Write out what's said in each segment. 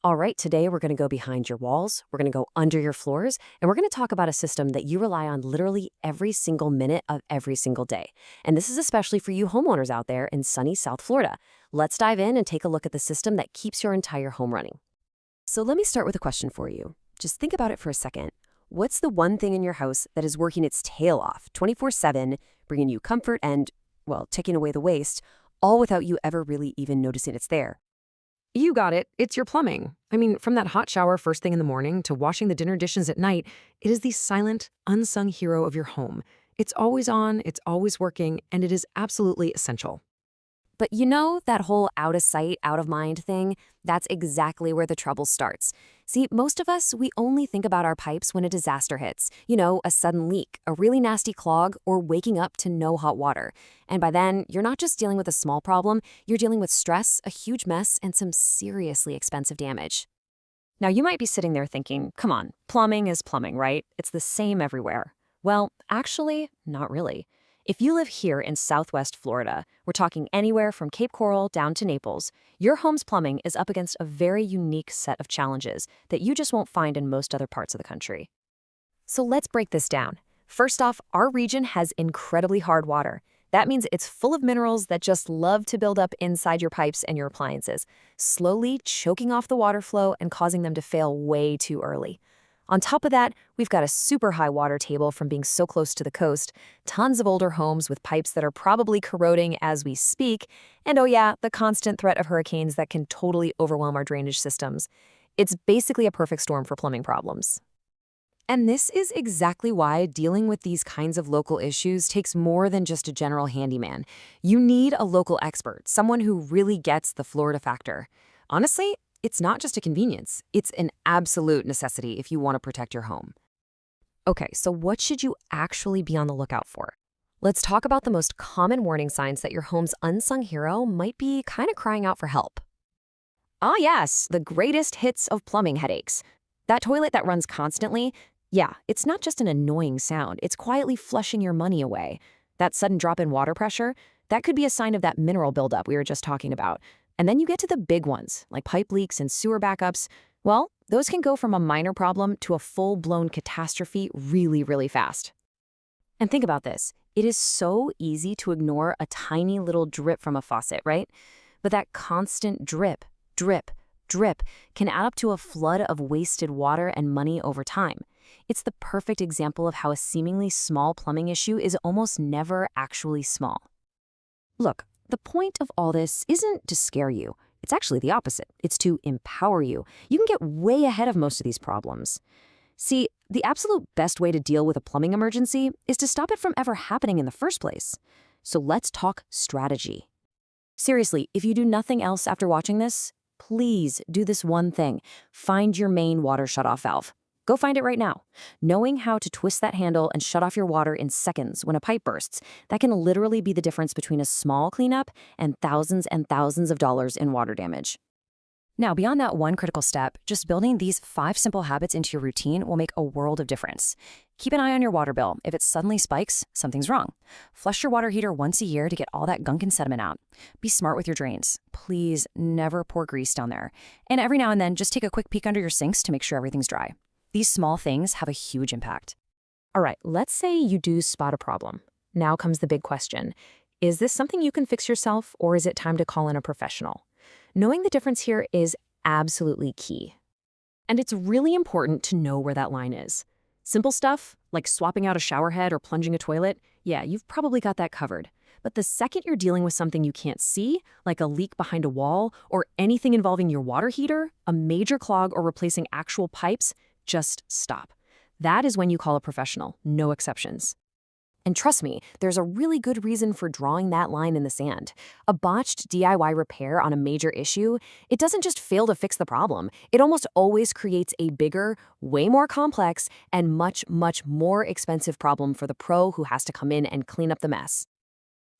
All right, today we're going to go behind your walls, we're going to go under your floors, and we're going to talk about a system that you rely on literally every single minute of every single day. And this is especially for you homeowners out there in sunny South Florida. Let's dive in and take a look at the system that keeps your entire home running. So let me start with a question for you. Just think about it for a second. What's the one thing in your house that is working its tail off 24/7, bringing you comfort and, well, taking away the waste, all without you ever really even noticing it's there? You got it. It's your plumbing. I mean, from that hot shower first thing in the morning to washing the dinner dishes at night, it is the silent, unsung hero of your home. It's always on, it's always working, and it is absolutely essential. But you know that whole out of sight, out of mind thing? That's exactly where the trouble starts. See, most of us, we only think about our pipes when a disaster hits. A sudden leak, a really nasty clog, or waking up to no hot water. And by then, you're not just dealing with a small problem, you're dealing with stress, a huge mess, and some seriously expensive damage. Now, you might be sitting there thinking, come on, plumbing is plumbing, right? It's the same everywhere. Well, actually, not really. If you live here in Southwest Florida, we're talking anywhere from Cape Coral down to Naples, your home's plumbing is up against a very unique set of challenges that you just won't find in most other parts of the country. So let's break this down. First off, our region has incredibly hard water. That means it's full of minerals that just love to build up inside your pipes and your appliances, slowly choking off the water flow and causing them to fail way too early. On top of that, we've got a super high water table from being so close to the coast, tons of older homes with pipes that are probably corroding as we speak, and oh yeah, the constant threat of hurricanes that can totally overwhelm our drainage systems. It's basically a perfect storm for plumbing problems. And this is exactly why dealing with these kinds of local issues takes more than just a general handyman. You need a local expert, someone who really gets the Florida factor. Honestly, it's not just a convenience. It's an absolute necessity if you want to protect your home. Okay, so what should you actually be on the lookout for? Let's talk about the most common warning signs that your home's unsung hero might be kind of crying out for help. Ah yes, the greatest hits of plumbing headaches. That toilet that runs constantly, yeah, it's not just an annoying sound, it's quietly flushing your money away. That sudden drop in water pressure, that could be a sign of that mineral buildup we were just talking about. And then you get to the big ones, like pipe leaks and sewer backups. Well, those can go from a minor problem to a full-blown catastrophe really, really fast. And think about this. It is so easy to ignore a tiny little drip from a faucet, right? But that constant drip, drip, drip can add up to a flood of wasted water and money over time. It's the perfect example of how a seemingly small plumbing issue is almost never actually small. Look, the point of all this isn't to scare you. It's actually the opposite. It's to empower you. You can get way ahead of most of these problems. See, the absolute best way to deal with a plumbing emergency is to stop it from ever happening in the first place. So let's talk strategy. Seriously, if you do nothing else after watching this, please do this one thing. Find your main water shutoff valve. Go find it right now. Knowing how to twist that handle and shut off your water in seconds when a pipe bursts, that can literally be the difference between a small cleanup and thousands of dollars in water damage. Now, beyond that one critical step, just building these 5 simple habits into your routine will make a world of difference. Keep an eye on your water bill. If it suddenly spikes, something's wrong. Flush your water heater once a year to get all that gunk and sediment out. Be smart with your drains. Please never pour grease down there. And every now and then, just take a quick peek under your sinks to make sure everything's dry. These small things have a huge impact. All right, let's say you do spot a problem. Now comes the big question. Is this something you can fix yourself, or is it time to call in a professional? Knowing the difference here is absolutely key. And it's really important to know where that line is. Simple stuff, like swapping out a shower head or plunging a toilet, yeah, you've probably got that covered. But the second you're dealing with something you can't see, like a leak behind a wall, or anything involving your water heater, a major clog, or replacing actual pipes, just stop. That is when you call a professional, no exceptions. And trust me, there's a really good reason for drawing that line in the sand. A botched DIY repair on a major issue, it doesn't just fail to fix the problem. It almost always creates a bigger, way more complex, and much more expensive problem for the pro who has to come in and clean up the mess.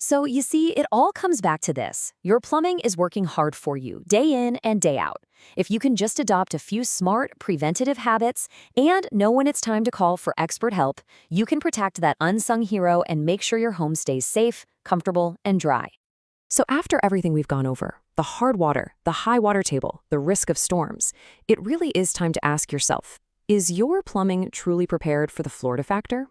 So you see, it all comes back to this. Your plumbing is working hard for you, day in and day out. If you can just adopt a few smart, preventative habits and know when it's time to call for expert help, you can protect that unsung hero and make sure your home stays safe, comfortable, and dry. So after everything we've gone over, the hard water, the high water table, the risk of storms, it really is time to ask yourself, is your plumbing truly prepared for the Florida factor?